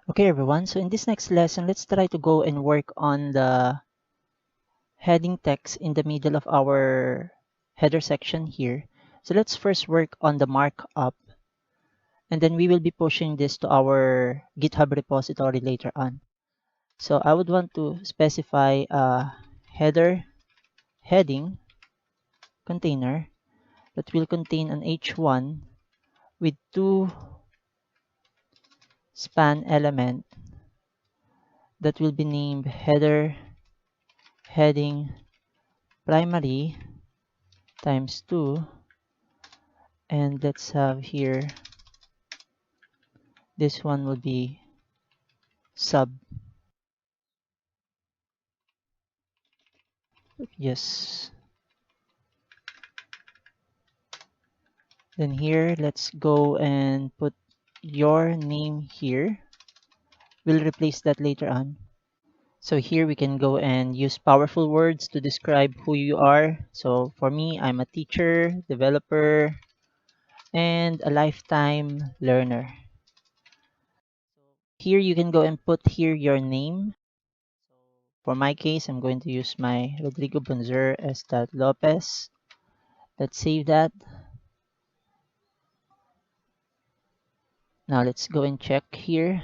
Okay everyone, so in this next lesson, let's try to go and work on the heading text in the middle of our header section here. So let's first work on the markup, and then we will be pushing this to our GitHub repository later on. So I would want to specify a heading container that will contain an h1 with two span element that will be named heading primary times 2, and let's have here, this one will be sub. Yes. Then here, let's go and put your name here. We'll replace that later on. So here we can go and use powerful words to describe who you are. So for me, I'm a teacher, developer, and a lifetime learner. Here you can go and put here your name. For my case, I'm going to use my Rodrigo Bonzer as that Lopez. Let's save that. Now let's go and check here.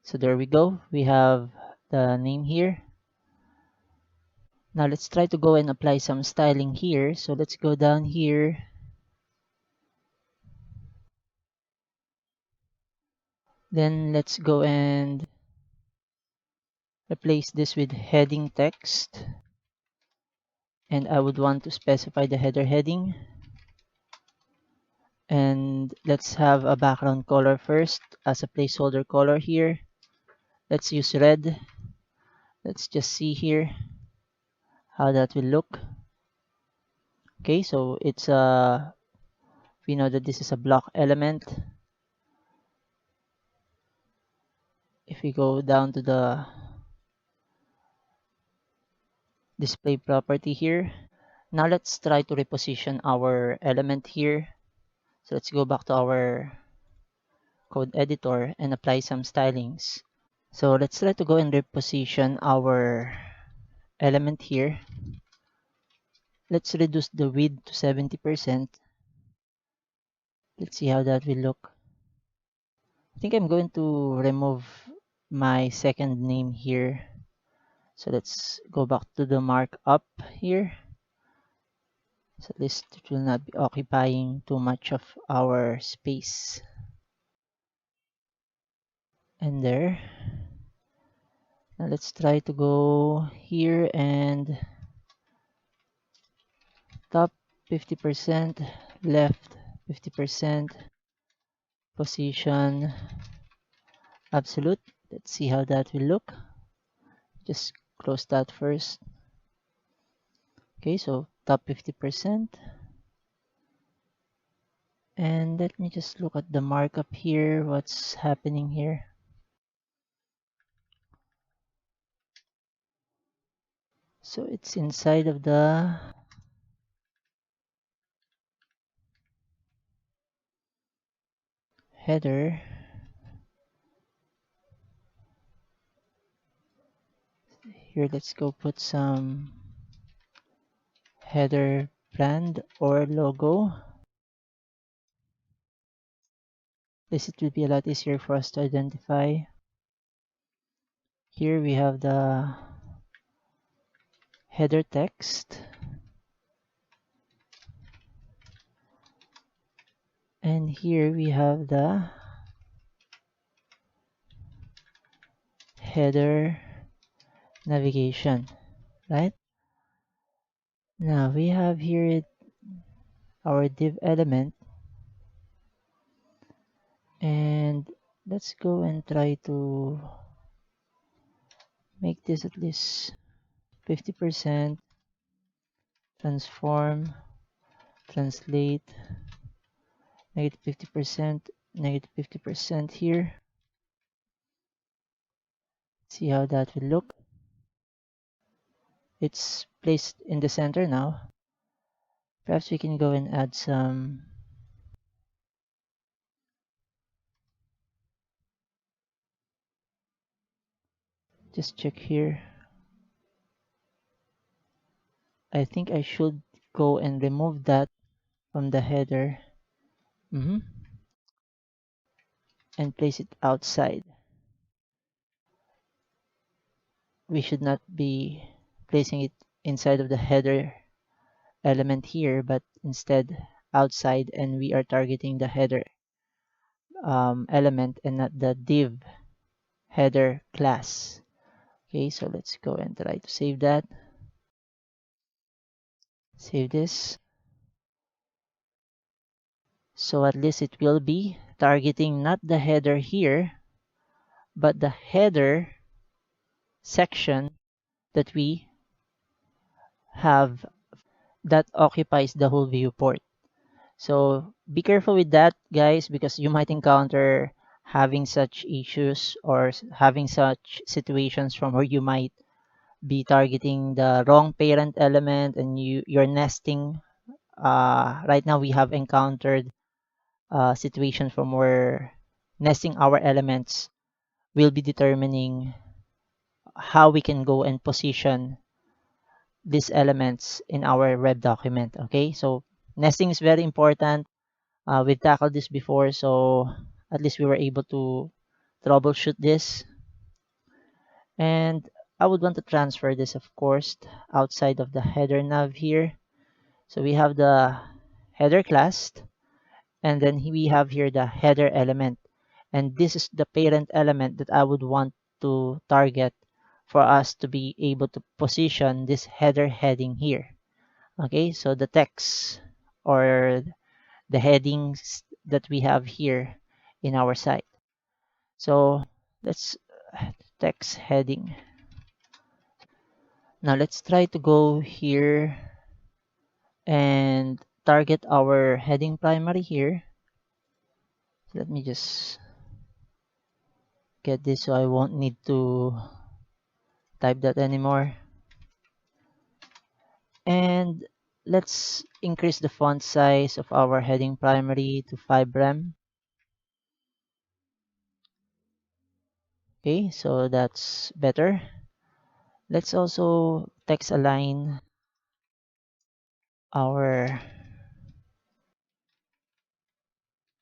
So there we go. We have the name here. Now let's try to go and apply some styling here. So let's go down here. Then let's go and replace this with heading text. And I would want to specify the header heading. And let's have a background color first as a placeholder color here. Let's use red. Let's just see here how that will look. Okay, so it's we know that this is a block element. If we go down to the display property here, now let's try to reposition our element here. So let's go back to our code editor and apply some stylings. So let's try to go and reposition our element here. Let's reduce the width to 70%. Let's see how that will look. I think I'm going to remove my second name here. So let's go back to the markup here. So at least it will not be occupying too much of our space. And there. Now let's try to go here and top 50%, left 50%, position absolute. Let's see how that will look. Just close that first. Okay, so top 50%. And let me just look at the markup here, what's happening here. So it's inside of the header. Here, let's go put some header brand or logo. This it will be a lot easier for us to identify. Here we have the header text. And here we have the header navigation, right? Now we have here our div element, and let's go and try to make this at least 50%, transform, translate, negative 50%, negative 50% here. See how that will look. It's placed in the center now. Perhaps we can go and add some Just check here. I think I should go and remove that from the header. And place it outside. We should not be placing it inside of the header element here, but instead outside, and we are targeting the header element and not the div header class. Okay, so let's go and try to save that. Save this. So at least it will be targeting not the header here, but the header section that we have that occupies the whole viewport. So be careful with that, guys, because you might encounter having such issues or having such situations from where you might be targeting the wrong parent element and you're nesting. Right now we have encountered situations from where nesting our elements will be determining how we can go and position these elements in our web document. Okay, so nesting is very important. We've tackled this before, so at least we were able to troubleshoot this. And I would want to transfer this, of course, outside of the header nav here. So we have the header class, and then we have here the header element. And this is the parent element that I would want to target for us to be able to position this header heading here. Okay, so the text or the headings that we have here in our site. So let's text heading. Now let's try to go here and target our heading primary here. Let me just get this so I won't need to type that anymore. And let's increase the font size of our heading primary to 5 rem. Okay, so that's better. Let's also text align our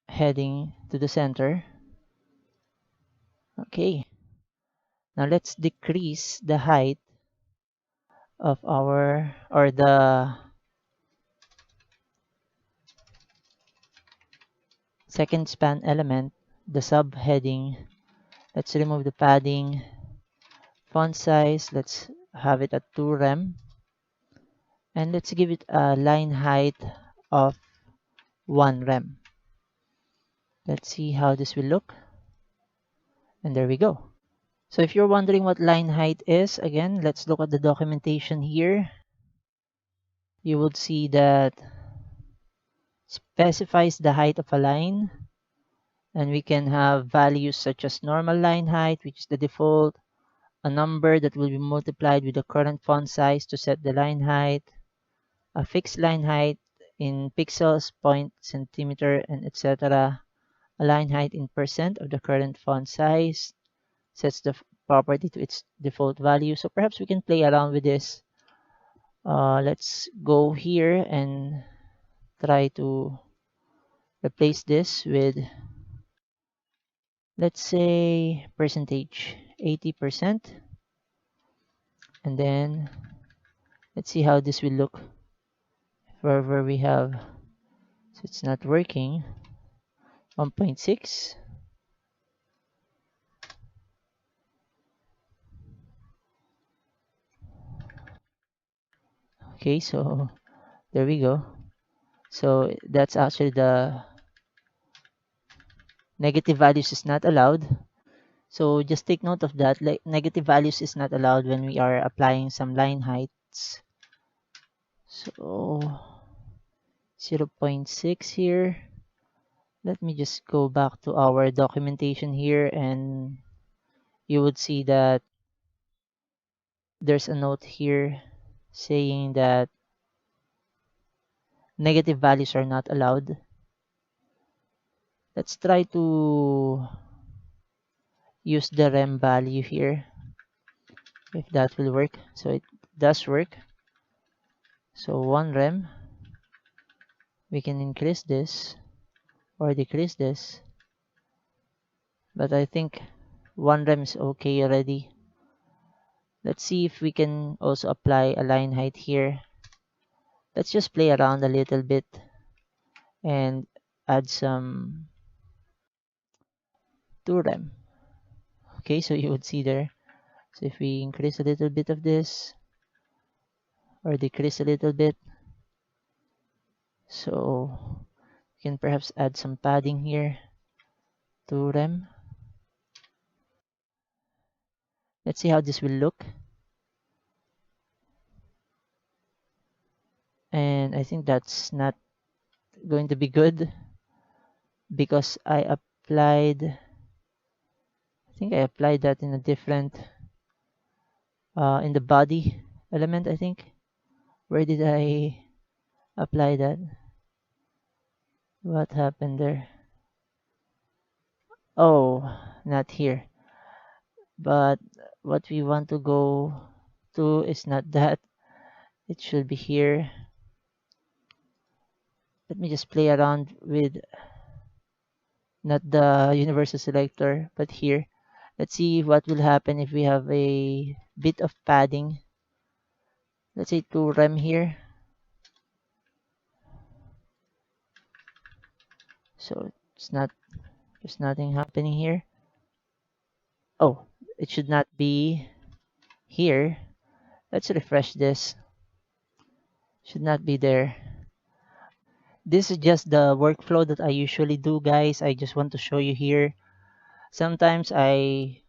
heading to the center. Okay, now let's decrease the height of our or the second span element, the subheading. Let's remove the padding. Font size, let's have it at 2 rem. And let's give it a line height of 1 rem. Let's see how this will look. And there we go. So if you're wondering what line height is, again, let's look at the documentation here. You would see that specifies the height of a line, and we can have values such as normal line height, which is the default, a number that will be multiplied with the current font size to set the line height, a fixed line height in pixels, point, centimeter, and etc. A line height in percent of the current font size sets the property to its default value. So perhaps we can play around with this. Let's go here and try to replace this with, let's say, percentage 80%. And then let's see how this will look wherever we have, so it's not working, 1.6. Okay, so there we go. So that's actually the negative values is not allowed. So just take note of that. Like, negative values is not allowed when we are applying some line heights. So 0.6 here. Let me just go back to our documentation here, and you would see that there's a note here saying that negative values are not allowed. Let's try to use the rem value here. if that will work. So it does work. So 1 rem, we can increase this or decrease this, but I think 1 rem is okay already. Let's see if we can also apply a line height here. Let's just play around a little bit and add some 2 rem. Okay, so you would see there. So if we increase a little bit of this or decrease a little bit, so we can perhaps add some padding here, 2 rem. Let's see how this will look. And I think that's not going to be good because I think I applied that in a different, in the body element, I think. Where did I apply that? What happened there? Oh, not here. But what we want to go to is not that. It should be here. Let me just play around with not the universal selector, but here. Let's see what will happen if we have a bit of padding. Let's say 2 rem here. So there's nothing happening here. Oh, it should not be here. Let's refresh this. Should not be there. This is just the workflow that I usually do, guys. I just want to show you here. Sometimes I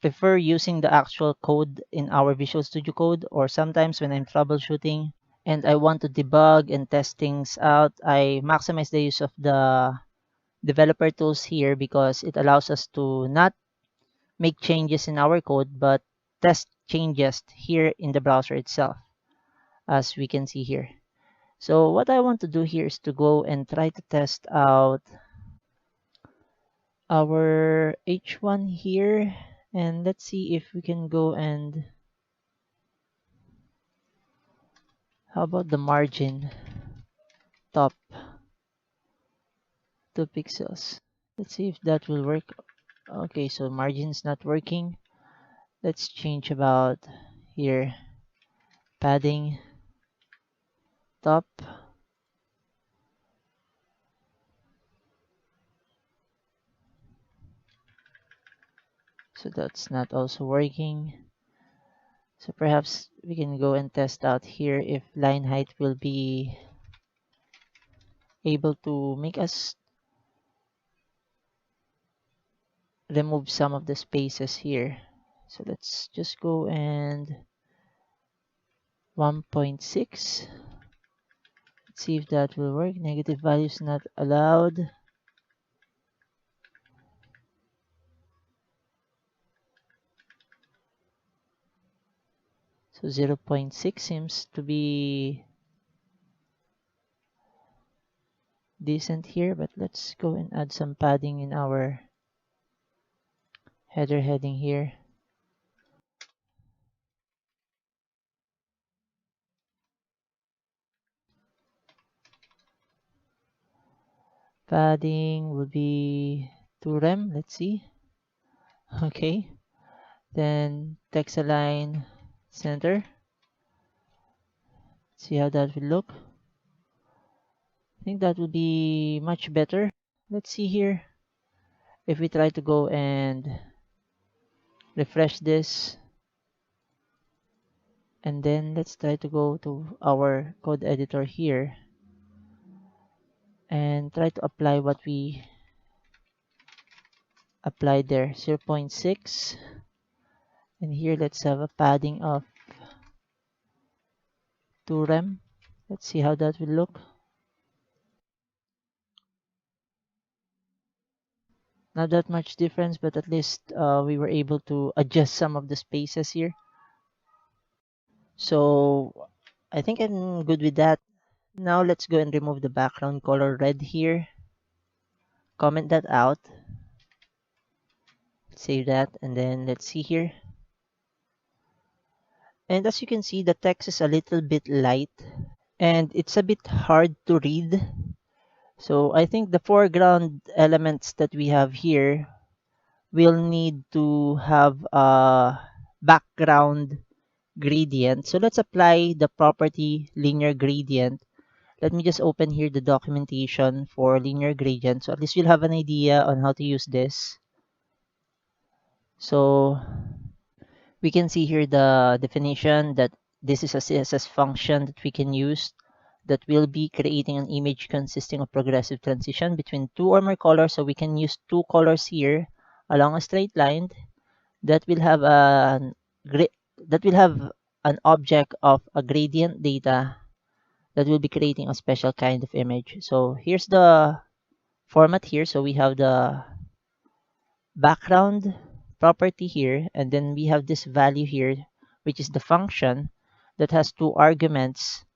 prefer using the actual code in our Visual Studio Code, or sometimes when I'm troubleshooting and I want to debug and test things out, I maximize the use of the developer tools here because it allows us to not make changes in our code but test changes here in the browser itself, as we can see here. So what I want to do here is to go and try to test out our H1 here, and let's see if we can go and how about the margin top 2 pixels. Let's see if that will work. Okay, so margin's not working. Let's change about here padding top. So that's not also working. So perhaps we can go and test out here if line height will be able to make us remove some of the spaces here. So let's just go and 1.6. Let's see if that will work. Negative values not allowed. So 0.6 seems to be decent here, but let's go and add some padding in our header heading here. Padding will be 2 rem. Let's see. Okay. Then text align center. See how that will look. I think that will be much better. Let's see here. If we try to go and refresh this, and then let's try to go to our code editor here and try to apply what we applied there, 0.6. And here let's have a padding of 2 rem. Let's see how that will look. Not that much difference, but at least we were able to adjust some of the spaces here. So I think I'm good with that. Now let's go and remove the background color red here. Comment that out. Save that, and then let's see here. And as you can see, the text is a little bit light and it's a bit hard to read. So I think the foreground elements that we have here will need to have a background gradient. So let's apply the property linear gradient. Let me just open here the documentation for linear gradient. So at least you'll have an idea on how to use this. So we can see here the definition that this is a CSS function that we can use that will be creating an image consisting of progressive transition between two or more colors. So we can use two colors here along a straight line that will have an object of a gradient data that will be creating a special kind of image. So here's the format here. So we have the background property here, and then we have this value here, which is the function that has two arguments,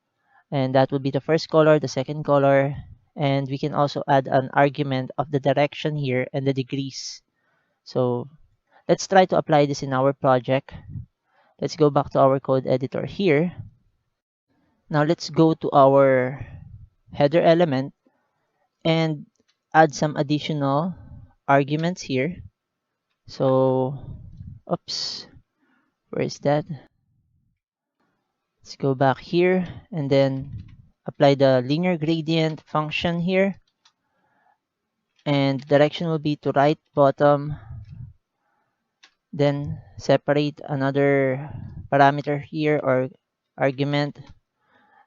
and that will be the first color, the second color, and we can also add an argument of the direction here and the degrees. So let's try to apply this in our project. Let's go back to our code editor here. Now let's go to our header element and add some additional arguments here. So, oops, where is that? Let's go back here and then apply the linear gradient function here. And direction will be to right bottom. Then separate another parameter here or argument.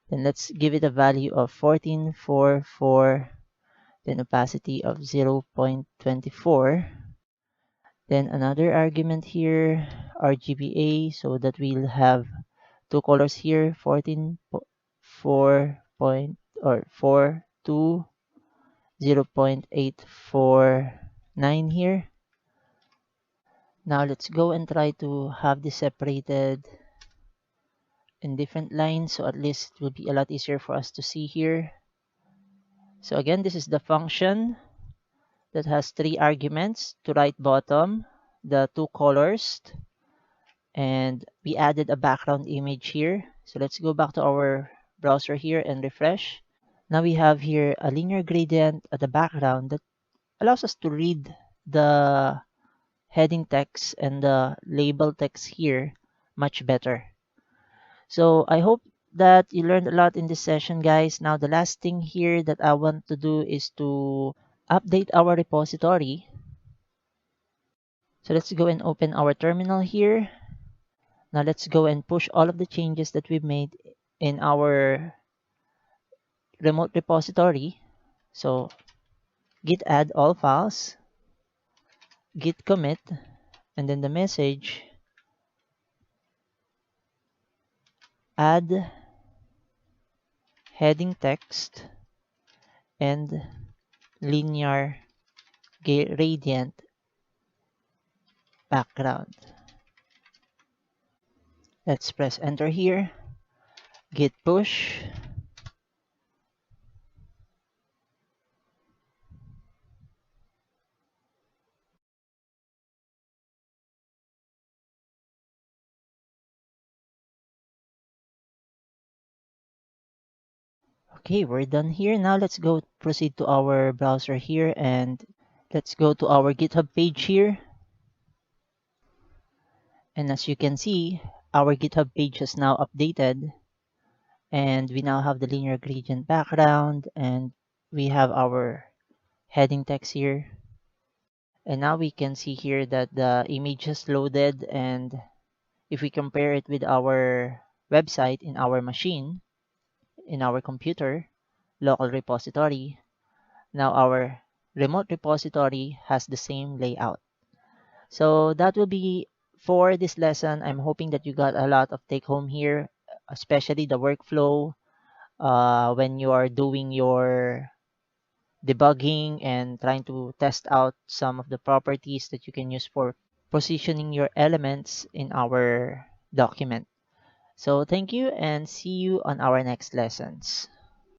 Then let's give it a value of 1444, then opacity of 0.24. Then another argument here, RGBA, so that we'll have two colors here, 14.4 or 4 to 0.849 here. Now let's go and try to have this separated in different lines, so at least it will be a lot easier for us to see here. So again, this is the function that has three arguments to right bottom, the two colors, and we added a background image here. So let's go back to our browser here and refresh. Now we have here a linear gradient at the background that allows us to read the heading text and the label text here much better. So I hope that you learned a lot in this session, guys. Now the last thing here that I want to do is to update our repository. So let's go and open our terminal here. Now let's go and push all of the changes that we've made in our remote repository. So git add all files, git commit, and then the message add heading text and linear gradient background. Let's press enter here, git push, okay, we're done here. Now let's go proceed to our browser here and let's go to our GitHub page here. And as you can see, our GitHub page is now updated and we now have the linear gradient background and we have our heading text here. And now we can see here that the image has loaded, and if we compare it with our website in our machine, in our computer, local repository, now our remote repository has the same layout. So that will be for this lesson. I'm hoping that you got a lot of take home here, especially the workflow when you are doing your debugging and trying to test out some of the properties that you can use for positioning your elements in our document. So thank you and see you on our next lessons.